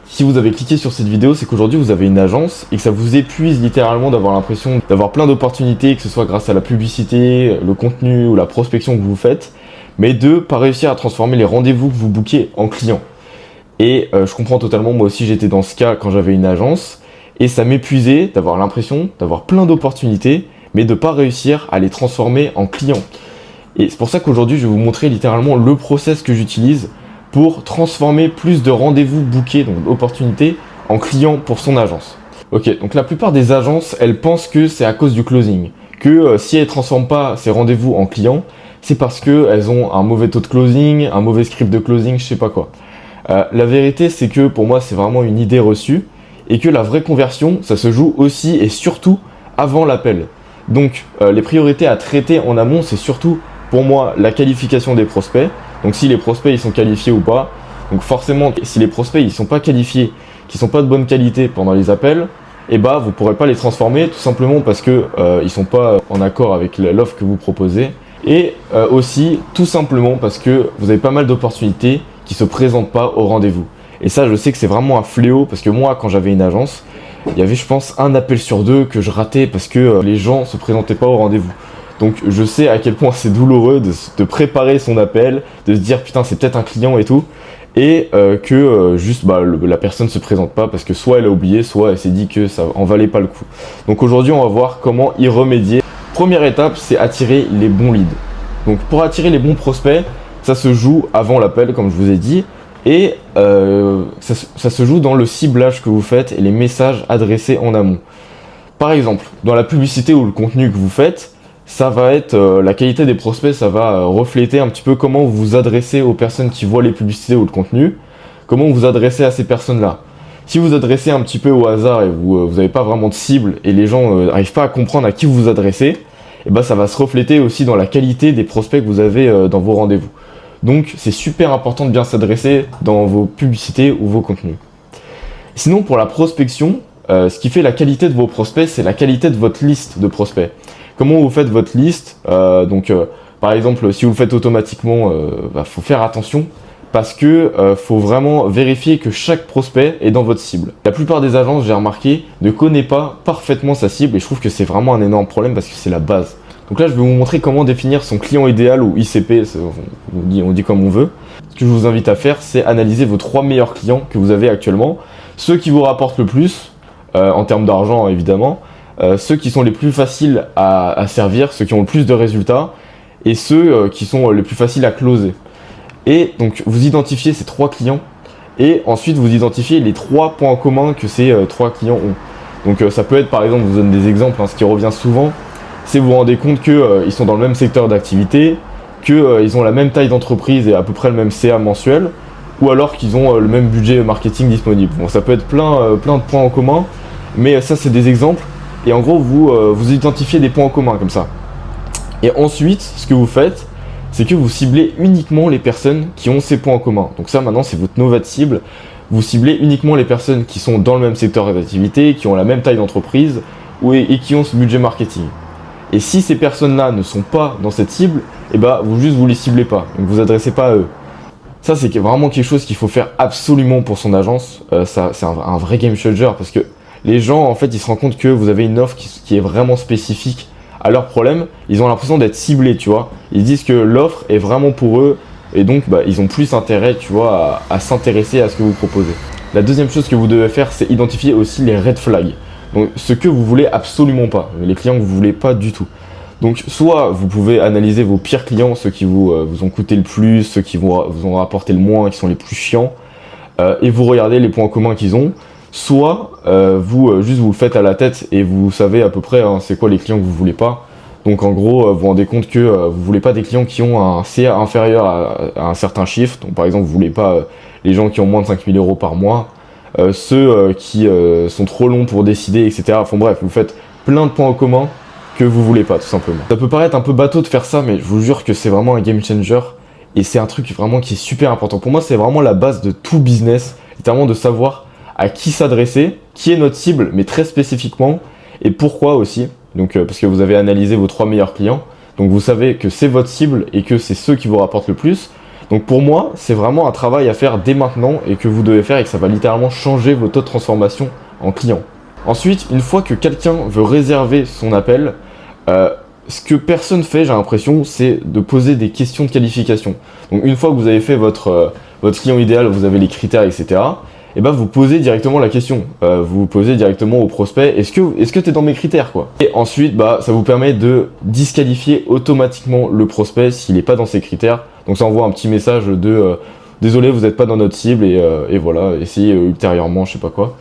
Si vous avez cliqué sur cette vidéo, c'est qu'aujourd'hui vous avez une agence et que ça vous épuise littéralement d'avoir l'impression d'avoir plein d'opportunités, que ce soit grâce à la publicité, le contenu ou la prospection que vous faites, mais de pas réussir à transformer les rendez-vous que vous bookez en clients. Et je comprends totalement, moi aussi j'étais dans ce cas quand j'avais une agence, et ça m'épuisait d'avoir l'impression d'avoir plein d'opportunités, mais de pas réussir à les transformer en clients. Et c'est pour ça qu'aujourd'hui je vais vous montrer littéralement le process que j'utilise pour transformer plus de rendez-vous bookés, donc d'opportunités, en clients pour son agence. Ok, donc la plupart des agences, elles pensent que c'est à cause du closing, que si elles ne transforment pas ces rendez-vous en clients, c'est parce qu'elles ont un mauvais taux de closing, un mauvais script de closing, je sais pas quoi. La vérité, c'est que pour moi, c'est vraiment une idée reçue, et que la vraie conversion, ça se joue aussi et surtout avant l'appel. Donc les priorités à traiter en amont, c'est surtout pour moi la qualification des prospects. Donc si les prospects ils sont qualifiés ou pas. Donc forcément si les prospects ils sont pas qualifiés, qu'ils sont pas de bonne qualité pendant les appels, et bah vous pourrez pas les transformer tout simplement parce que ils sont pas en accord avec l'offre que vous proposez. Et aussi tout simplement parce que vous avez pas mal d'opportunités qui se présentent pas au rendez-vous. Et ça je sais que c'est vraiment un fléau parce que moi quand j'avais une agence, il y avait je pense un appel sur deux que je ratais parce que les gens se présentaient pas au rendez-vous. Donc je sais à quel point c'est douloureux de préparer son appel, de se dire putain c'est peut-être un client et tout, et juste la personne se présente pas parce que soit elle a oublié, soit elle s'est dit que ça en valait pas le coup. Donc aujourd'hui on va voir comment y remédier. Première étape, c'est attirer les bons leads. Donc pour attirer les bons prospects, ça se joue avant l'appel comme je vous ai dit, et ça se joue dans le ciblage que vous faites et les messages adressés en amont. Par exemple, dans la publicité ou le contenu que vous faites, ça va être la qualité des prospects, ça va refléter un petit peu comment vous vous adressez aux personnes qui voient les publicités ou le contenu, comment vous vous adressez à ces personnes-là. Si vous vous adressez un petit peu au hasard et vous n'avez pas vraiment de cible et les gens n'arrivent pas à comprendre à qui vous vous adressez, et ben ça va se refléter aussi dans la qualité des prospects que vous avez dans vos rendez-vous. Donc c'est super important de bien s'adresser dans vos publicités ou vos contenus. Sinon pour la prospection, ce qui fait la qualité de vos prospects, c'est la qualité de votre liste de prospects. Comment vous faites votre liste par exemple, si vous le faites automatiquement, faut faire attention parce que faut vraiment vérifier que chaque prospect est dans votre cible. La plupart des agences, j'ai remarqué, ne connaît pas parfaitement sa cible et je trouve que c'est vraiment un énorme problème parce que c'est la base. Donc là, je vais vous montrer comment définir son client idéal ou ICP, on dit comme on veut. Ce que je vous invite à faire, c'est analyser vos 3 meilleurs clients que vous avez actuellement, ceux qui vous rapportent le plus, en termes d'argent évidemment, ceux qui sont les plus faciles à servir, ceux qui ont le plus de résultats et ceux qui sont les plus faciles à closer. Et donc vous identifiez ces 3 clients et ensuite vous identifiez les 3 points communs que ces 3 clients ont. Donc ça peut être par exemple, je vous donne des exemples, ce qui revient souvent, c'est vous vous rendez compte qu'ils sont dans le même secteur d'activité, qu'ils ont la même taille d'entreprise et à peu près le même CA mensuel, ou alors qu'ils ont le même budget marketing disponible. Bon, ça peut être plein de points en commun, mais ça c'est des exemples. Et en gros, vous identifiez des points en commun comme ça. Et ensuite, ce que vous faites, c'est que vous ciblez uniquement les personnes qui ont ces points en commun. Donc ça, maintenant, c'est votre nouvelle cible. Vous ciblez uniquement les personnes qui sont dans le même secteur d'activité, qui ont la même taille d'entreprise et qui ont ce budget marketing. Et si ces personnes-là ne sont pas dans cette cible, vous les ciblez pas. Donc vous adressez pas à eux. Ça, c'est vraiment quelque chose qu'il faut faire absolument pour son agence. C'est un vrai game changer parce que les gens, en fait, ils se rendent compte que vous avez une offre qui est vraiment spécifique à leurs problèmes. Ils ont l'impression d'être ciblés, tu vois. Ils disent que l'offre est vraiment pour eux et donc ils ont plus intérêt, tu vois, à s'intéresser à ce que vous proposez. La deuxième chose que vous devez faire, c'est identifier aussi les red flags. Donc ce que vous voulez absolument pas, les clients que vous voulez pas du tout. Donc soit vous pouvez analyser vos pires clients, ceux qui vous ont coûté le plus, ceux qui vous ont rapporté le moins, qui sont les plus chiants, et vous regardez les points communs qu'ils ont. Soit vous le faites à la tête et vous savez à peu près c'est quoi les clients que vous voulez pas. Donc en gros vous vous rendez compte que vous voulez pas des clients qui ont un CA inférieur à un certain chiffre. Donc par exemple vous voulez pas les gens qui ont moins de 5 000 € par mois, ceux qui sont trop longs pour décider, etc. Enfin bref, vous faites plein de points en commun que vous voulez pas tout simplement. Ça peut paraître un peu bateau de faire ça, mais je vous jure que c'est vraiment un game changer et c'est un truc vraiment qui est super important. Pour moi c'est vraiment la base de tout business, littéralement de savoir à qui s'adresser, qui est notre cible, mais très spécifiquement, et pourquoi aussi. Donc, parce que vous avez analysé vos 3 meilleurs clients, donc vous savez que c'est votre cible et que c'est ceux qui vous rapportent le plus. Donc pour moi, c'est vraiment un travail à faire dès maintenant et que vous devez faire et que ça va littéralement changer vos taux de transformation en client. Ensuite, une fois que quelqu'un veut réserver son appel, ce que personne fait, j'ai l'impression, c'est de poser des questions de qualification. Donc une fois que vous avez fait votre client idéal, vous avez les critères, etc., et ben vous posez directement la question. Vous posez directement au prospect, est-ce que tu es dans mes critères, quoi. Et ensuite, ça vous permet de disqualifier automatiquement le prospect s'il n'est pas dans ses critères. Donc ça envoie un petit message de désolé, vous n'êtes pas dans notre cible, et voilà, essayez ultérieurement, je sais pas quoi.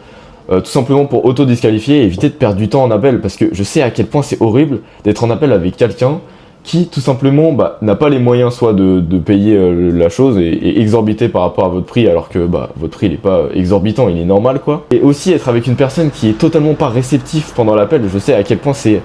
Tout simplement pour auto-disqualifier et éviter de perdre du temps en appel, parce que je sais à quel point c'est horrible d'être en appel avec quelqu'un qui tout simplement n'a pas les moyens soit de payer la chose et exorbiter par rapport à votre prix, alors que votre prix il est pas exorbitant, il est normal, quoi. Et aussi être avec une personne qui est totalement pas réceptif pendant l'appel, je sais à quel point c'est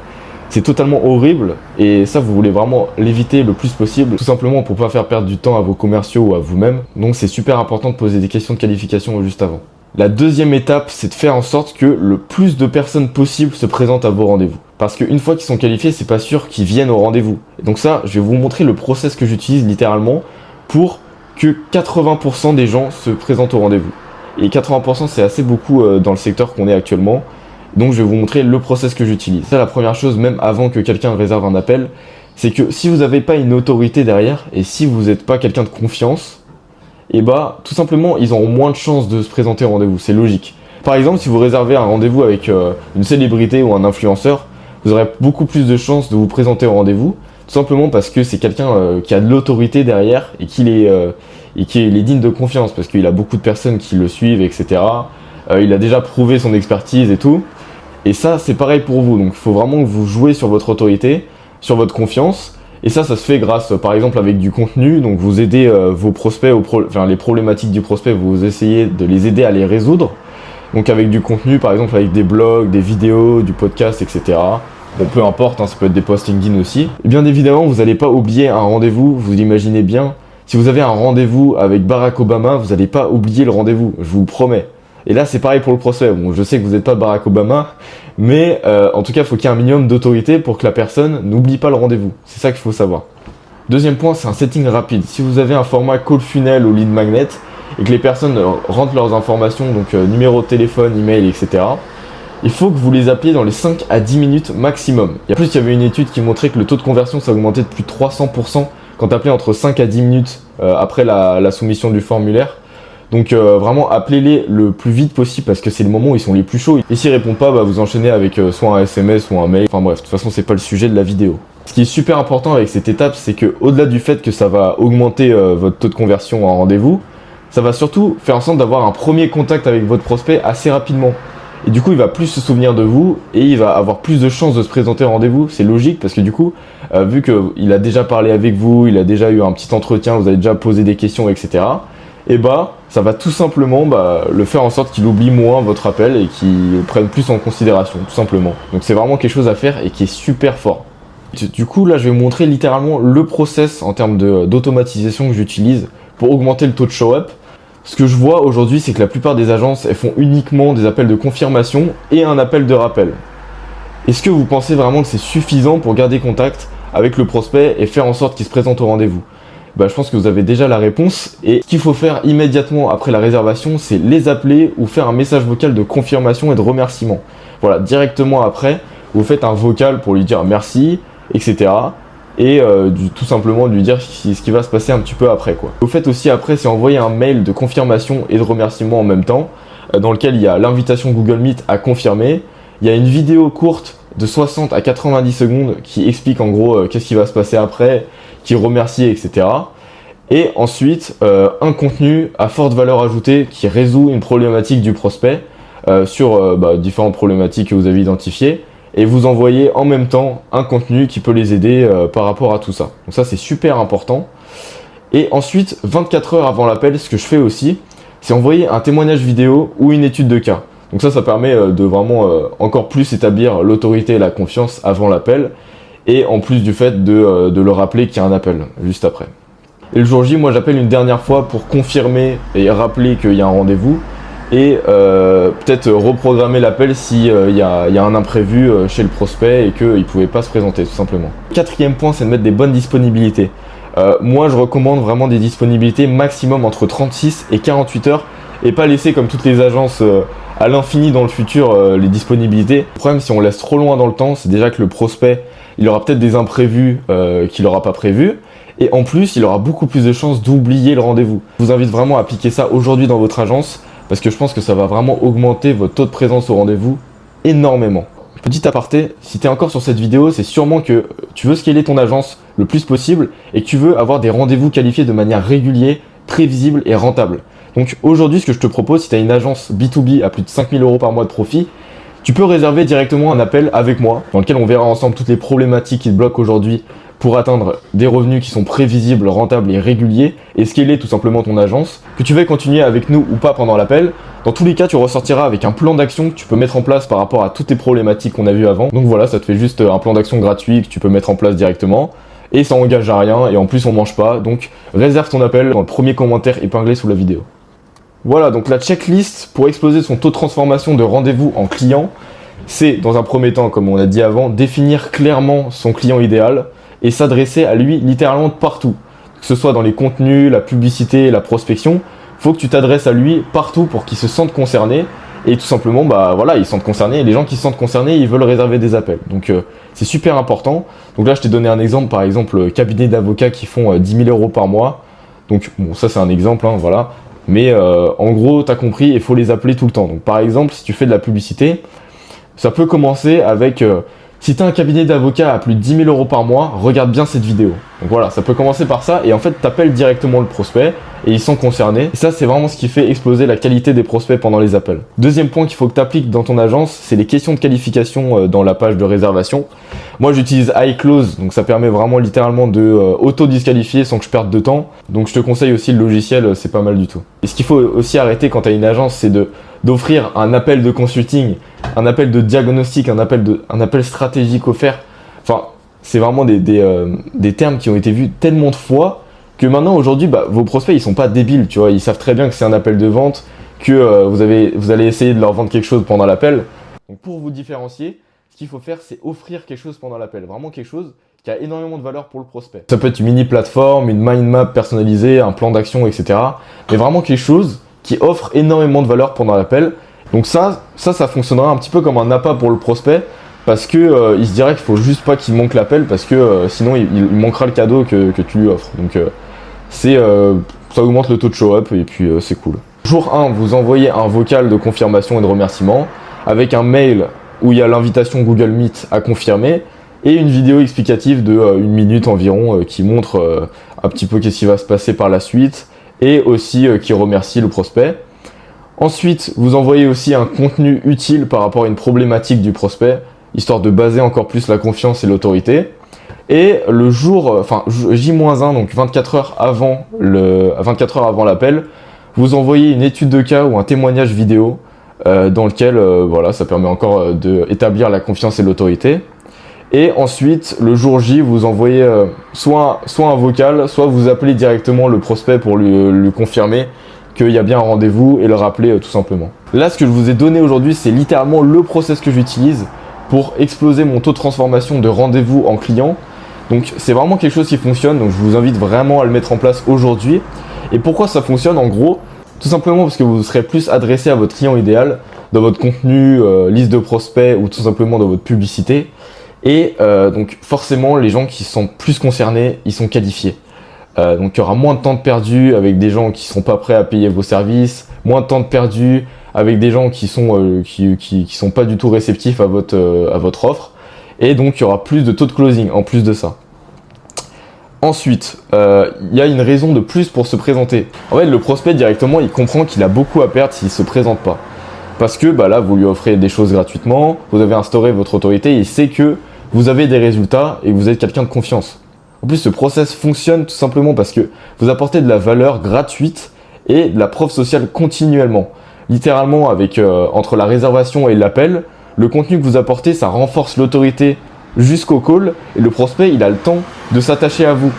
totalement horrible, et ça vous voulez vraiment l'éviter le plus possible, tout simplement pour pas faire perdre du temps à vos commerciaux ou à vous-même. Donc c'est super important de poser des questions de qualification juste avant. La deuxième étape, c'est de faire en sorte que le plus de personnes possible se présentent à vos rendez-vous. Parce qu'une fois qu'ils sont qualifiés, c'est pas sûr qu'ils viennent au rendez-vous. Et donc ça, je vais vous montrer le process que j'utilise littéralement pour que 80% des gens se présentent au rendez-vous. Et 80% c'est assez beaucoup dans le secteur qu'on est actuellement. Donc je vais vous montrer le process que j'utilise. Ça, la première chose, même avant que quelqu'un réserve un appel, c'est que si vous n'avez pas une autorité derrière, et si vous n'êtes pas quelqu'un de confiance, et tout simplement, ils auront moins de chances de se présenter au rendez-vous, c'est logique. Par exemple, si vous réservez un rendez-vous avec une célébrité ou un influenceur, vous aurez beaucoup plus de chances de vous présenter au rendez-vous, tout simplement parce que c'est quelqu'un qui a de l'autorité derrière et qui est digne de confiance, parce qu'il a beaucoup de personnes qui le suivent, etc. Il a déjà prouvé son expertise et tout. Et ça, c'est pareil pour vous, donc il faut vraiment que vous jouez sur votre autorité, sur votre confiance. Et ça se fait grâce, par exemple, avec du contenu. Donc vous aidez vos prospects, les problématiques du prospect, vous essayez de les aider à les résoudre. Donc avec du contenu, par exemple avec des blogs, des vidéos, du podcast, etc. Bon, peu importe, ça peut être des posts LinkedIn aussi. Et bien évidemment, vous n'allez pas oublier un rendez-vous, vous l'imaginez bien. Si vous avez un rendez-vous avec Barack Obama, vous n'allez pas oublier le rendez-vous, je vous promets. Et là, c'est pareil pour le prospect. Bon, je sais que vous n'êtes pas Barack Obama, mais en tout cas, il faut qu'il y ait un minimum d'autorité pour que la personne n'oublie pas le rendez-vous. C'est ça qu'il faut savoir. Deuxième point, c'est un setting rapide. Si vous avez un format call funnel ou lead magnet et que les personnes rentrent leurs informations, donc numéro de téléphone, email, etc., il faut que vous les appeliez dans les 5 à 10 minutes maximum. Et en plus, il y avait une étude qui montrait que le taux de conversion ça augmentait de plus de 300% quand tu appelais entre 5 à 10 minutes après la soumission du formulaire. Donc vraiment appelez-les le plus vite possible parce que c'est le moment où ils sont les plus chauds. Et s'ils répondent pas, vous enchaînez avec soit un SMS ou un mail. Enfin bref, de toute façon c'est pas le sujet de la vidéo. Ce qui est super important avec cette étape, c'est que au-delà du fait que ça va augmenter votre taux de conversion en rendez-vous, ça va surtout faire en sorte d'avoir un premier contact avec votre prospect assez rapidement. Et du coup, il va plus se souvenir de vous et il va avoir plus de chances de se présenter au rendez-vous. C'est logique parce que du coup, vu qu'il a déjà parlé avec vous, il a déjà eu un petit entretien, vous avez déjà posé des questions, etc. Et ça va tout simplement le faire en sorte qu'il oublie moins votre appel et qu'il le prenne plus en considération, tout simplement. Donc c'est vraiment quelque chose à faire et qui est super fort. Du coup, là, je vais vous montrer littéralement le process en termes d'automatisation que j'utilise pour augmenter le taux de show-up. Ce que je vois aujourd'hui, c'est que la plupart des agences, elles font uniquement des appels de confirmation et un appel de rappel. Est-ce que vous pensez vraiment que c'est suffisant pour garder contact avec le prospect et faire en sorte qu'il se présente au rendez-vous ? Je pense que vous avez déjà la réponse. Et ce qu'il faut faire immédiatement après la réservation, c'est les appeler ou faire un message vocal de confirmation et de remerciement. Voilà, directement après, vous faites un vocal pour lui dire merci, etc. Et tout simplement lui dire ce qui va se passer un petit peu après, quoi. Vous faites aussi après, c'est envoyer un mail de confirmation et de remerciement en même temps, dans lequel il y a l'invitation Google Meet à confirmer. Il y a une vidéo courte de 60 à 90 secondes qui explique en gros qu'est-ce qui va se passer après, qui remercie, etc. Et ensuite, un contenu à forte valeur ajoutée qui résout une problématique du prospect sur différentes problématiques que vous avez identifiées. Et vous envoyez en même temps un contenu qui peut les aider par rapport à tout ça. Donc ça, c'est super important. Et ensuite, 24 heures avant l'appel, ce que je fais aussi, c'est envoyer un témoignage vidéo ou une étude de cas. Donc ça permet de vraiment encore plus établir l'autorité et la confiance avant l'appel. Et en plus du fait de le rappeler qu'il y a un appel juste après. Et le jour J, moi j'appelle une dernière fois pour confirmer et rappeler qu'il y a un rendez-vous. Et peut-être reprogrammer l'appel s'il y a un imprévu chez le prospect et qu'il ne pouvait pas se présenter tout simplement. Quatrième point, c'est de mettre des bonnes disponibilités. Moi je recommande vraiment des disponibilités maximum entre 36 et 48 heures et pas laisser comme toutes les agences à l'infini dans le futur les disponibilités. Le problème, si on laisse trop loin dans le temps, c'est déjà que le prospect il aura peut-être des imprévus qu'il n'aura pas prévus. Et en plus, il aura beaucoup plus de chances d'oublier le rendez-vous. Je vous invite vraiment à appliquer ça aujourd'hui dans votre agence parce que je pense que ça va vraiment augmenter votre taux de présence au rendez-vous énormément. Petit aparté, si tu es encore sur cette vidéo, c'est sûrement que tu veux scaler ton agence le plus possible et que tu veux avoir des rendez-vous qualifiés de manière régulière, prévisible et rentable. Donc aujourd'hui, ce que je te propose, si tu as une agence B2B à plus de 5 000 € par mois de profit, tu peux réserver directement un appel avec moi dans lequel on verra ensemble toutes les problématiques qui te bloquent aujourd'hui pour atteindre des revenus qui sont prévisibles, rentables et réguliers et scaler tout simplement ton agence. Que tu veuilles continuer avec nous ou pas pendant l'appel, dans tous les cas tu ressortiras avec un plan d'action que tu peux mettre en place par rapport à toutes tes problématiques qu'on a vues avant. Donc voilà, ça te fait juste un plan d'action gratuit que tu peux mettre en place directement et ça engage à rien et en plus on mange pas. Donc réserve ton appel dans le premier commentaire épinglé sous la vidéo. Voilà, donc la checklist pour exploser son taux de transformation de rendez-vous en client, c'est dans un premier temps, comme on a dit avant, définir clairement son client idéal et s'adresser à lui littéralement de partout. Que ce soit dans les contenus, la publicité, la prospection, il faut que tu t'adresses à lui partout pour qu'il se sente concerné et tout simplement, bah voilà, ils se sentent concernés et les gens qui se sentent concernés, ils veulent réserver des appels. Donc c'est super important. Donc là, je t'ai donné un exemple, par exemple, cabinet d'avocats qui font 10 000 € par mois. Donc bon, ça c'est un exemple, hein, voilà. Mais en gros, tu as compris, il faut les appeler tout le temps. Donc par exemple, si tu fais de la publicité, ça peut commencer avec si tu as un cabinet d'avocats à plus de 10 000 € par mois, regarde bien cette vidéo. Donc voilà, ça peut commencer par ça et en fait, tu appelles directement le prospect et ils sont concernés. Et ça, c'est vraiment ce qui fait exploser la qualité des prospects pendant les appels. Deuxième point qu'il faut que tu appliques dans ton agence, c'est les questions de qualification dans la page de réservation. Moi, j'utilise iClose, donc ça permet vraiment littéralement de auto-disqualifier sans que je perde de temps. Donc je te conseille aussi le logiciel, c'est pas mal du tout. Et ce qu'il faut aussi arrêter quand tu as une agence, c'est d'offrir un appel de consulting, un appel de diagnostic, un appel stratégique offert. Enfin, c'est vraiment des termes qui ont été vus tellement de fois que maintenant, aujourd'hui, bah, vos prospects, ils sont pas débiles, tu vois. Ils savent très bien que c'est un appel de vente, que vous allez essayer de leur vendre quelque chose pendant l'appel. Donc pour vous différencier, ce qu'il faut faire, c'est offrir quelque chose pendant l'appel. Vraiment quelque chose qui a énormément de valeur pour le prospect. Ça peut être une mini plateforme, une mind map personnalisée, un plan d'action, etc. Mais vraiment quelque chose qui offre énormément de valeur pendant l'appel. Donc ça fonctionnera un petit peu comme un appât pour le prospect parce que il se dirait qu'il faut juste pas qu'il manque l'appel parce que sinon il manquera le cadeau que tu lui offres. Donc ça augmente le taux de show-up et puis c'est cool. Jour 1, vous envoyez un vocal de confirmation et de remerciement avec un mail où il y a l'invitation Google Meet à confirmer et une vidéo explicative de 1 minute environ qui montre un petit peu qu'est-ce qui va se passer par la suite et aussi qui remercie le prospect. Ensuite, vous envoyez aussi un contenu utile par rapport à une problématique du prospect, histoire de baser encore plus la confiance et l'autorité. Et le jour, enfin J-1, donc 24 heures avant l'appel, vous envoyez une étude de cas ou un témoignage vidéo dans lequel voilà, ça permet encore d'établir la confiance et l'autorité. Et ensuite, le jour J, vous envoyez soit un vocal, soit vous appelez directement le prospect pour lui confirmer qu'il y a bien un rendez-vous et le rappeler tout simplement. Là, ce que je vous ai donné aujourd'hui, c'est littéralement le process que j'utilise pour exploser mon taux de transformation de rendez-vous en client. Donc c'est vraiment quelque chose qui fonctionne, donc je vous invite vraiment à le mettre en place aujourd'hui. Et pourquoi ça fonctionne en gros? Tout simplement parce que vous serez plus adressé à votre client idéal dans votre contenu, liste de prospects ou tout simplement dans votre publicité. Et donc forcément, les gens qui sont plus concernés, ils sont qualifiés. Donc il y aura moins de temps de perdu avec des gens qui sont pas prêts à payer vos services, moins de temps de perdu avec des gens qui sont pas du tout réceptifs à votre offre. Et donc il y aura plus de taux de closing en plus de ça. Ensuite, il y a une raison de plus pour se présenter. En fait, le prospect directement, il comprend qu'il a beaucoup à perdre s'il se présente pas. Parce que bah là, vous lui offrez des choses gratuitement, vous avez instauré votre autorité, et il sait que vous avez des résultats et que vous êtes quelqu'un de confiance. En plus, ce process fonctionne tout simplement parce que vous apportez de la valeur gratuite et de la preuve sociale continuellement. Littéralement, entre la réservation et l'appel, le contenu que vous apportez, ça renforce l'autorité jusqu'au call et le prospect, il a le temps de s'attacher à vous.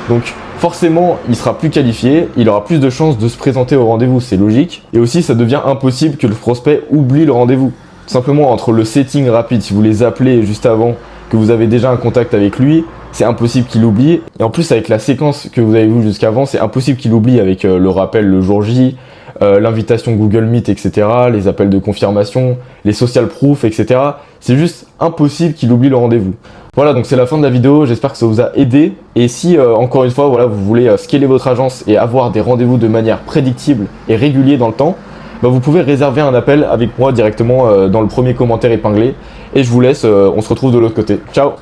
Donc forcément, il sera plus qualifié, il aura plus de chances de se présenter au rendez-vous, c'est logique. Et aussi, ça devient impossible que le prospect oublie le rendez-vous. Tout simplement, entre le setting rapide, si vous les appelez juste avant, que vous avez déjà un contact avec lui, c'est impossible qu'il oublie. Et en plus, avec la séquence que vous avez vue jusqu'avant, c'est impossible qu'il oublie avec le rappel le jour J, l'invitation Google Meet, etc., les appels de confirmation, les social proof, etc. C'est juste impossible qu'il oublie le rendez-vous. Voilà, donc c'est la fin de la vidéo, j'espère que ça vous a aidé. Et si, encore une fois, voilà, vous voulez scaler votre agence et avoir des rendez-vous de manière prédictible et régulier dans le temps, bah vous pouvez réserver un appel avec moi directement dans le premier commentaire épinglé. Et je vous laisse, on se retrouve de l'autre côté. Ciao!